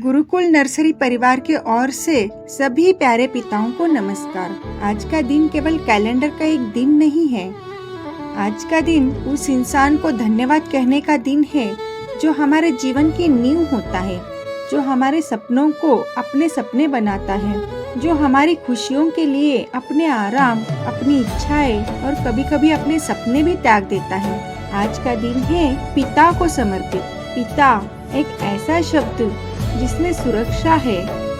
Gurukul nursery परिवार की ओर से सभी प्यारे पिताओं को नमस्कार। आज का दिन केवल कैलेंडर का एक दिन नहीं है। आज का दिन उस इंसान को धन्यवाद कहने का दिन है जो हमारे जीवन की नींव होता है, जो हमारे सपनों को अपने सपने बनाता है, जो हमारी खुशियों के लिए अपने आराम, अपनी इच्छाएं और कभी कभी अपने सपने भी त्याग देता है। आज का दिन है पिता को समर्पित। पिता एक ऐसा शब्द जिसमें सुरक्षा है,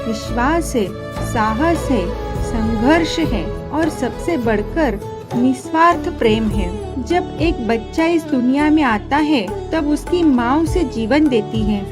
विश्वास है, साहस है, संघर्ष है और सबसे बढ़कर निस्वार्थ प्रेम है। जब एक बच्चा इस दुनिया में आता है तब उसकी माँ उसे जीवन देती है,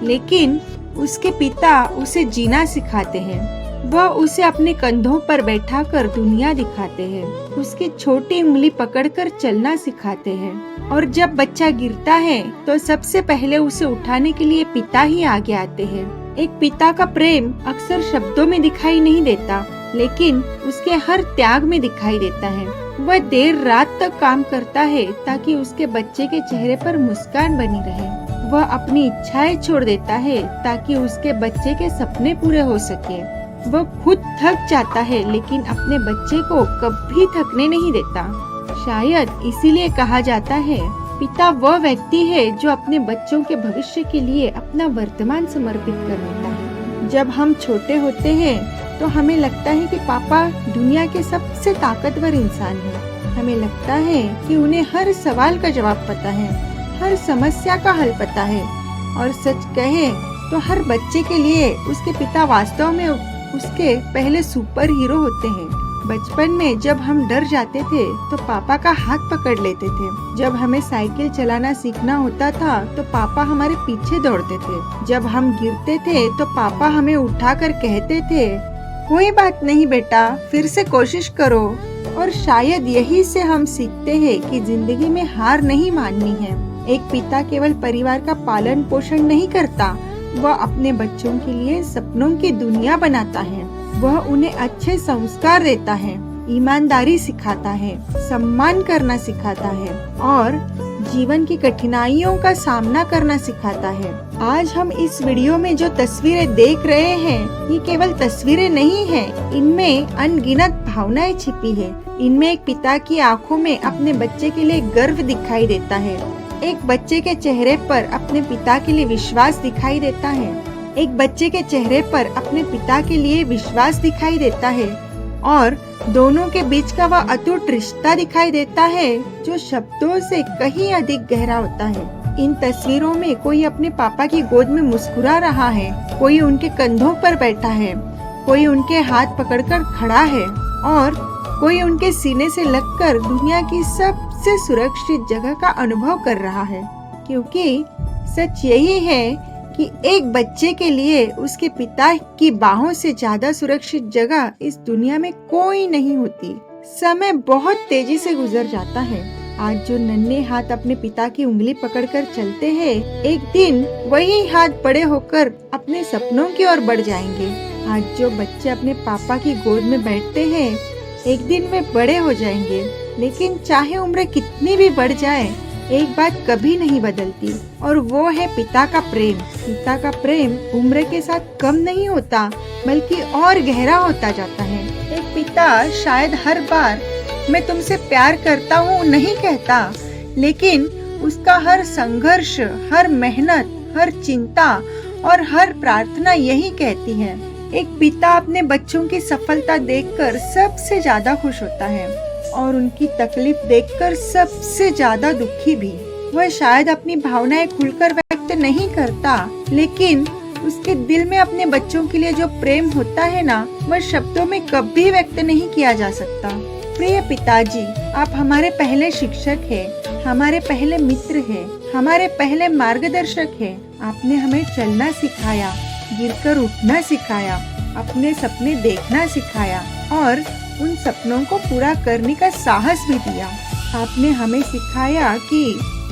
लेकिन उसके पिता उसे जीना सिखाते हैं। वह उसे अपने कंधों पर बैठाकर दुनिया दिखाते हैं, उसकी छोटी उंगली पकड़कर चलना सिखाते हैं और जब बच्चा गिरता है तो सबसे पहले उसे उठाने के लिए पिता ही आगे आते हैं। एक पिता का प्रेम अक्सर शब्दों में दिखाई नहीं देता, लेकिन उसके हर त्याग में दिखाई देता है। वह देर रात तक काम करता है ताकि उसके बच्चे के चेहरे पर मुस्कान बनी रहे। वह अपनी इच्छाएं छोड़ देता है ताकि उसके बच्चे के सपने पूरे हो सके। वह खुद थक जाता है लेकिन अपने बच्चे को कभी थकने नहीं देता। शायद इसीलिए कहा जाता है पिता वह व्यक्ति है जो अपने बच्चों के भविष्य के लिए अपना वर्तमान समर्पित कर देता है। जब हम छोटे होते हैं तो हमें लगता है कि पापा दुनिया के सबसे ताकतवर इंसान हैं। हमें लगता है कि उन्हें हर सवाल का जवाब पता है, हर समस्या का हल पता है और सच कहे तो हर बच्चे के लिए उसके पिता वास्तव में उसके पहले सुपर हीरो होते हैं। बचपन में जब हम डर जाते थे तो पापा का हाथ पकड़ लेते थे। जब हमें साइकिल चलाना सीखना होता था तो पापा हमारे पीछे दौड़ते थे। जब हम गिरते थे तो पापा हमें उठाकर कहते थे, कोई बात नहीं बेटा, फिर से कोशिश करो। और शायद यही से हम सीखते हैं कि जिंदगी में हार नहीं माननी है। एक पिता केवल परिवार का पालन पोषण नहीं करता, वह अपने बच्चों के लिए सपनों की दुनिया बनाता है। वह उन्हें अच्छे संस्कार देता है, ईमानदारी सिखाता है, सम्मान करना सिखाता है और जीवन की कठिनाइयों का सामना करना सिखाता है। आज हम इस वीडियो में जो तस्वीरें देख रहे हैं, ये केवल तस्वीरें नहीं हैं, इनमें अनगिनत भावनाएं छिपी है। इनमें एक पिता की आंखों में अपने बच्चे के लिए गर्व दिखाई देता है। एक बच्चे के चेहरे पर अपने पिता के लिए विश्वास दिखाई देता है। एक बच्चे के चेहरे पर अपने पिता के लिए विश्वास दिखाई देता है और दोनों के बीच का वह अटूट रिश्ता दिखाई देता है जो शब्दों से कहीं अधिक गहरा होता है। इन तस्वीरों में कोई अपने पापा की गोद में मुस्कुरा रहा है, कोई उनके कंधों पर बैठा है, कोई उनके हाथ पकड़कर खड़ा है और कोई उनके सीने से लगकर दुनिया की सबसे सुरक्षित जगह का अनुभव कर रहा है। क्योंकि सच यही है कि एक बच्चे के लिए उसके पिता की बाहों से ज्यादा सुरक्षित जगह इस दुनिया में कोई नहीं होती। समय बहुत तेजी से गुजर जाता है। आज जो नन्हे हाथ अपने पिता की उंगली पकड़कर चलते हैं, एक दिन वही हाथ बड़े होकर अपने सपनों की ओर बढ़ जाएंगे। आज जो बच्चे अपने पापा की गोद में बैठते हैं, एक दिन वे बड़े हो जाएंगे। लेकिन चाहे उम्र कितनी भी बढ़ जाए, एक बात कभी नहीं बदलती और वो है पिता का प्रेम। पिता का प्रेम उम्र के साथ कम नहीं होता, बल्कि और गहरा होता जाता है। एक पिता शायद हर बार मैं तुमसे प्यार करता हूँ नहीं कहता, लेकिन उसका हर संघर्ष, हर मेहनत, हर चिंता और हर प्रार्थना यही कहती है। एक पिता अपने बच्चों की सफलता देखकर सबसे ज्यादा खुश होता है और उनकी तकलीफ देखकर सबसे ज्यादा दुखी भी। वह शायद अपनी भावनाएं खुलकर व्यक्त नहीं करता, लेकिन उसके दिल में अपने बच्चों के लिए जो प्रेम होता है ना, वह शब्दों में कभी व्यक्त नहीं किया जा सकता। प्रिय पिताजी, आप हमारे पहले शिक्षक हैं, हमारे पहले मित्र हैं, हमारे पहले मार्गदर्शक हैं। आपने हमें चलना सिखाया, गिरकर उठना सिखाया, अपने सपने देखना सिखाया और उन सपनों को पूरा करने का साहस भी दिया। आपने हमें सिखाया कि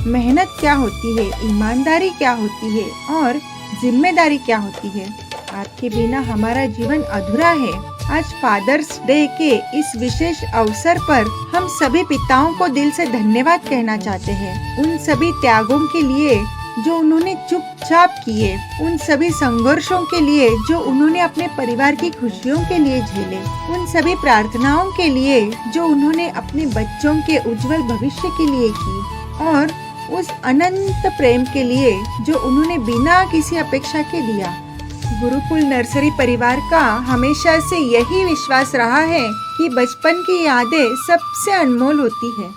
मेहनत क्या होती है, ईमानदारी क्या होती है और जिम्मेदारी क्या होती है। आपके बिना हमारा जीवन अधूरा है। आज फादर्स डे के इस विशेष अवसर पर हम सभी पिताओं को दिल से धन्यवाद कहना चाहते हैं। उन सभी त्यागों के लिए जो उन्होंने चुपचाप किए, उन सभी संघर्षों के लिए जो उन्होंने अपने परिवार की खुशियों के लिए झेले, उन सभी प्रार्थनाओं के लिए जो उन्होंने अपने बच्चों के उज्जवल भविष्य के लिए की, और उस अनंत प्रेम के लिए जो उन्होंने बिना किसी अपेक्षा के दिया। गुरुकुल नर्सरी परिवार का हमेशा से यही विश्वास रहा है कि बचपन की यादें सबसे अनमोल होती है।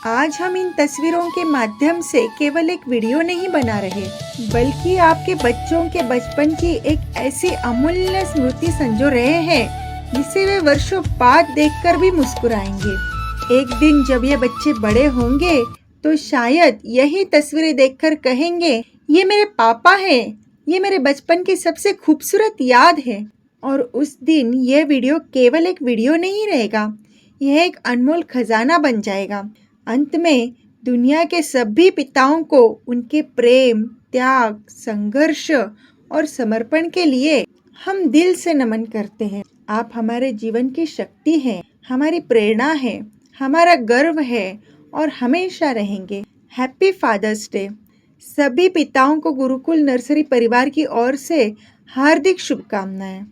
आज हम इन तस्वीरों के माध्यम से केवल एक वीडियो नहीं बना रहे, बल्कि आपके बच्चों के बचपन की एक ऐसी अमूल्य स्मृति संजो रहे हैं जिसे वे वर्षों बाद देखकर भी मुस्कुराएंगे। एक दिन जब ये बच्चे बड़े होंगे तो शायद यही तस्वीरें देखकर कहेंगे, ये मेरे पापा हैं, ये मेरे बचपन की सबसे खूबसूरत याद है। और उस दिन यह वीडियो केवल एक वीडियो नहीं रहेगा, यह एक अनमोल खजाना बन जाएगा। अंत में दुनिया के सभी पिताओं को उनके प्रेम, त्याग, संघर्ष और समर्पण के लिए हम दिल से नमन करते हैं। आप हमारे जीवन की शक्ति हैं, हमारी प्रेरणा है, हमारा गर्व है और हमेशा रहेंगे। Happy father's day. सभी पिताओं को गुरुकुल नर्सरी परिवार की ओर से हार्दिक शुभकामनाएं।